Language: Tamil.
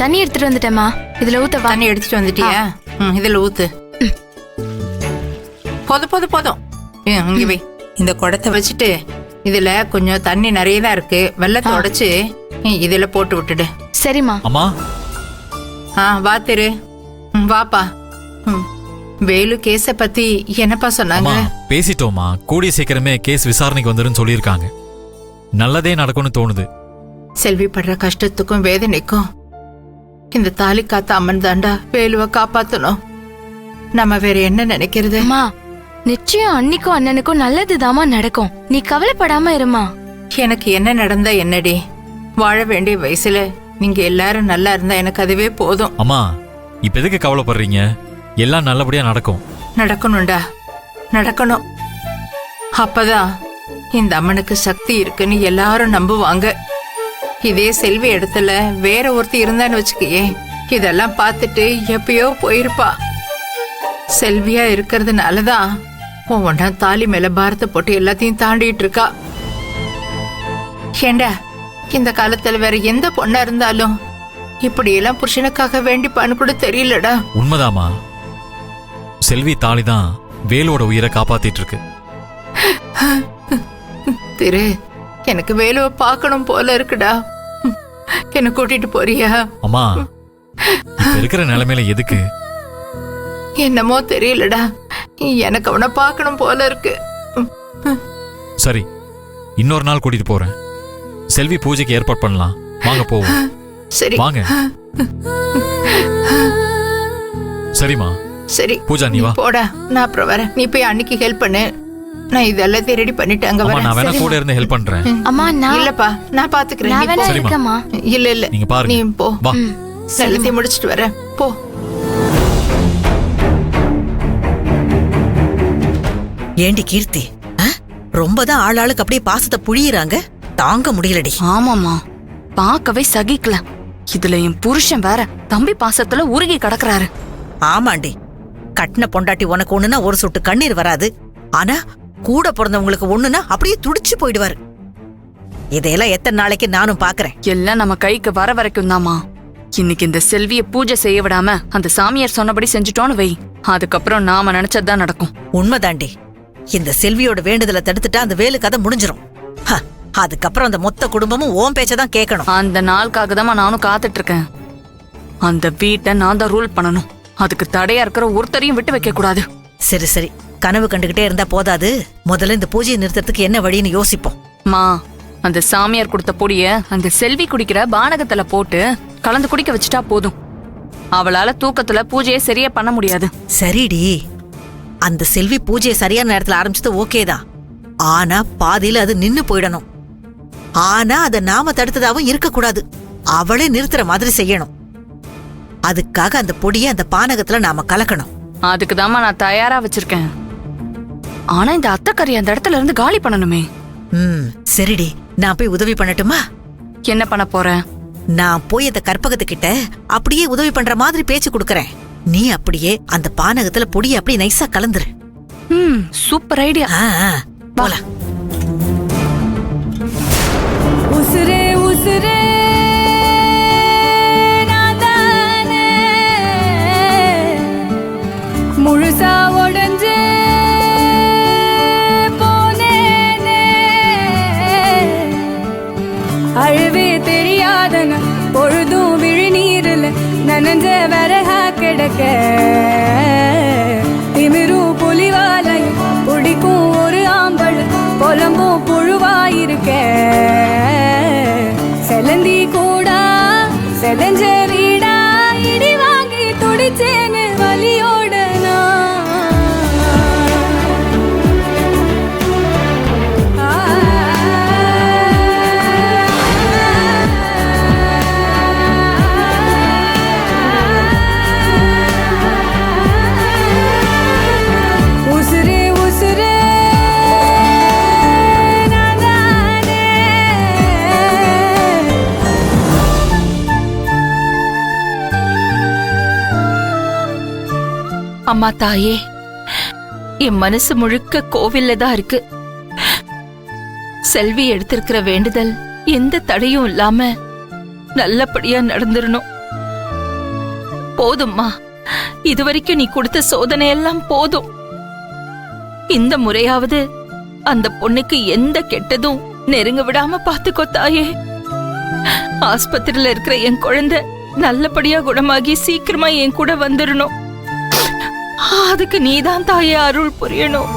தண்ணி எடுத்துட்டு வந்துட்டேம்மா. இதுல ஊத்தவா? தண்ணி எடுத்துட்டு வந்துட்டியா? இதுல ஊத்து. போதும். இங்க வை. இந்த குடத்தை வச்சுட்டு இதுல கொஞ்சம் தண்ணி நிறைய தான் இருக்கு. வெள்ளத்தை உடைச்சு இதுல போட்டு விட்டுடு. சரிம்மா. அம்மா. வா திரு. வாப்பா. வேலு கேஸ பத்தி என்னப்பா சொன்னாங்க? பேசிட்டோமா. கூடிய சீக்கிரமே கேஸ் விசாரணைக்கு வந்துருன்னு சொல்லியிருக்காங்க. நல்லதே நடக்கும்னு தோணுது. செல்வி படுற கஷ்டத்துக்கும் வேதனைக்கும் இந்த தாலி காத்த அம்மன் தாண்டா வேலுவை காப்பாத்தணும். நம்ம வேற என்ன நினைக்கிறது? அம்மா, நிச்சயம் அன்னிக்கும் அண்ணனுக்கும் நல்லதுதாமா நடக்கும். நீ கவலைப்படாம இருமா. எனக்கு என்ன நடந்தா என்னடி? வாழ வேண்டிய வயசுல நீங்க எல்லாரும் நல்லா இருந்தா எனக்கு அதுவே போதும். அம்மா, இப்ப எதுக்கு கவலைப்படுறீங்க? எல்லாம் நல்லபடியா நடக்கும். நடக்கணும்டா, நடக்கணும். அப்பதான் இந்த அம்மனுக்கு சக்தி இருக்குன்னு எல்லாரும் நம்புவாங்க. இதே செல்வி இடத்துல வேற ஒருத்தி இருந்தான்னு வச்சுக்கையே, இதெல்லாம் பார்த்துட்டு எப்பயோ போயிருப்பா. செல்வியா இருக்கிறதுனாலதான் ஒவ்வொன்றா தாலி மேல பாரத்தை போட்டு எல்லாத்தையும் தாண்டிட்டு இருக்கா. ஏண்டா, இந்த காலத்துல வேற எந்த பொண்ணா இருந்தாலும் இப்படி எல்லாம் புருஷனுக்காக வேண்டிப்பான்னு கூட தெரியலடா. உண்மைதாமா. செல்வி தாலிதான் வேலோட உயிரை காப்பாத்திட்டு இருக்கு. திரு, எனக்கு வேலுவை பார்க்கணும் போல இருக்குடா. என்ன கூட்டிட்டு போறியா? அம்மா, இப்ப இருக்கிற நிலைமையில எதுக்கு? என்னமோ தெரியலடா, எனக்கு அவனை பார்க்கணும் போல இருக்கு. சரி, இன்னொரு நாள் கூட்டிட்டு போறேன். செல்வி பூஜைக்கு ஏற்பாடு பண்ணலாம். வாங்க போவோம். சரி வாங்க. சரிம்மா. சரி பூஜா, நீ வா. போடா, நான் அப்புறம் வரேன். நீ போய் அன்னைக்கு ஹெல்ப் பண்ணு. நான் இதெல்லாம் ரெடி பண்ணிட்டு அங்க வரேன். நான் வேணா கூட இருந்து ஹெல்ப் பண்றேன். அம்மா, நான் இல்லப்பா, நான் பாத்துக்கிறேன். நீ போ. இருக்கேம்மா. இல்ல நீங்க பாருங்க. நீ போ. வா. எல்லாத்தையும் முடிச்சிட்டு வரேன். போ. ஏண்டி கீர்த்தி, ரொம்பதான் ஆளாளுக்கு அப்படியே பாசத்தை புழியறாங்க. தாங்க முடியலடி. ஆமாமா, பார்க்கவே சகிக்கல. இதுல என் புருஷன் வேற தம்பி பாசத்துல உருகி கிடக்குறாரு. ஆமாண்டி, கட்டின பொண்டாட்டி உனக்கு ஒண்ணுனா ஒரு சொட்டு கண்ணீர் வராது. ஆனா கூட பிறந்தவங்களுக்கு ஒண்ணுனா அப்படியே துடிச்சு போயிடுவாரு. இதையெல்லாம் எத்தனை நாளைக்கு நானும் பாக்குறேன். எல்லாம் நம்ம கைக்கு வர வரைக்கும் தாமா. இன்னைக்கு இந்த செல்விய பூஜை செய்ய விடாம அந்த சாமியார் சொன்னபடி செஞ்சுட்டோன்னு வை, அதுக்கப்புறம் நாம நினைச்சதுதான் நடக்கும். உண்மைதாண்டி. இந்த செல்வியோட வேண்டுதலை தடுத்துட்டா அந்த வேலு கதை முடிஞ்சிரும். அதுக்கப்புறம் அந்த மொத்த குடும்பமும் ஓம் பேச்சதான் கேட்கணும். அந்த நாளுக்காக தான் நானும் காத்துட்டு இருக்கேன். அந்த வீட்டை நான் தான் ரூல் பண்ணணும். அதுக்கு தடையா இருக்கிற ஒருத்தரையும் விட்டு வைக்க கூடாது. சரி சரி, கனவு கண்டுகிட்டே இருந்தா போதாது. முதல்ல இந்த பூஜையை நிறுத்தறதுக்கு என்ன வழின்னு யோசிப்போம். மா, அந்த சாமியார் கொடுத்த பொடிய அந்த செல்வி குடிக்கிற பானகத்துல போட்டு கலந்து குடிக்க வச்சுட்டா போதும். அவளால தூக்கத்துல பூஜையை சரியா பண்ண முடியாது. சரிடி, அந்த செல்வி பூஜையை சரியான நேரத்துல ஆரம்பிச்சது ஓகேதான். ஆனா பாதியில அது நின்னு போயிடணும். ஆனா அத நாம தடுத்ததாவும் இருக்க கூடாது. அவளே நிறுத்துற மாதிரி செய்யணும். அதுக்காக அந்த பொடியை அந்த பானகத்துல நாம கலக்கணும். அதுக்குதாம்மா நான் தயாரா வச்சிருக்கேன். ஆனா இந்த அத்தைக்கறி அந்த இடத்துல இருந்து காலி பண்ணணுமே. சரிடி, நான் போய் உதவி பண்ணட்டுமா? என்ன பண்ண போற? நான் போய் அந்த கற்பகத்துக்கிட்ட அப்படியே உதவி பண்ற மாதிரி பேச்சு கொடுக்கறேன். நீ அப்படியே அந்த பானகத்துல பொடியை அப்படியே நைஸா கலந்துரு. Super idea. போலாம். உசுரே உசுரே முழுசா உடஞ்சே போனேனே, அழுவே தெரியாதன பொழுதும் விழிநீரில் நனஞ்ச வரஹா கிடக்க, திமிரும் புலிவாலை பிடிக்கும் ஒரு ஆம்பள் புலம்பும் புழுவாயிருக்க, செலந்தி கூடா செதஞ்ச வீடா இடி வாங்கி துடிச்சேன்னு வலியோட அம்மா தாயே, என் மனசு முழுக்க கோவில்ல தான் இருக்கு. செல்வி எடுத்திருக்கிற வேண்டுதல் எந்த தடையும் இல்லாம நல்லபடியா நடந்துடணும். போதும்மா, இதுவரைக்கும் நீ கொடுத்த சோதனை எல்லாம் போதும். இந்த முறையாவது அந்த பொண்ணுக்கு எந்த கெட்டதும் நெருங்க விடாம பாத்துக்கோ தாயே. ஆஸ்பத்திரியில இருக்கிற என் குழந்தை நல்லபடியா குணமாகி சீக்கிரமா என் கூட வந்துடணும். அதுக்கு நீதான் தாயே அருள் புரியணும்.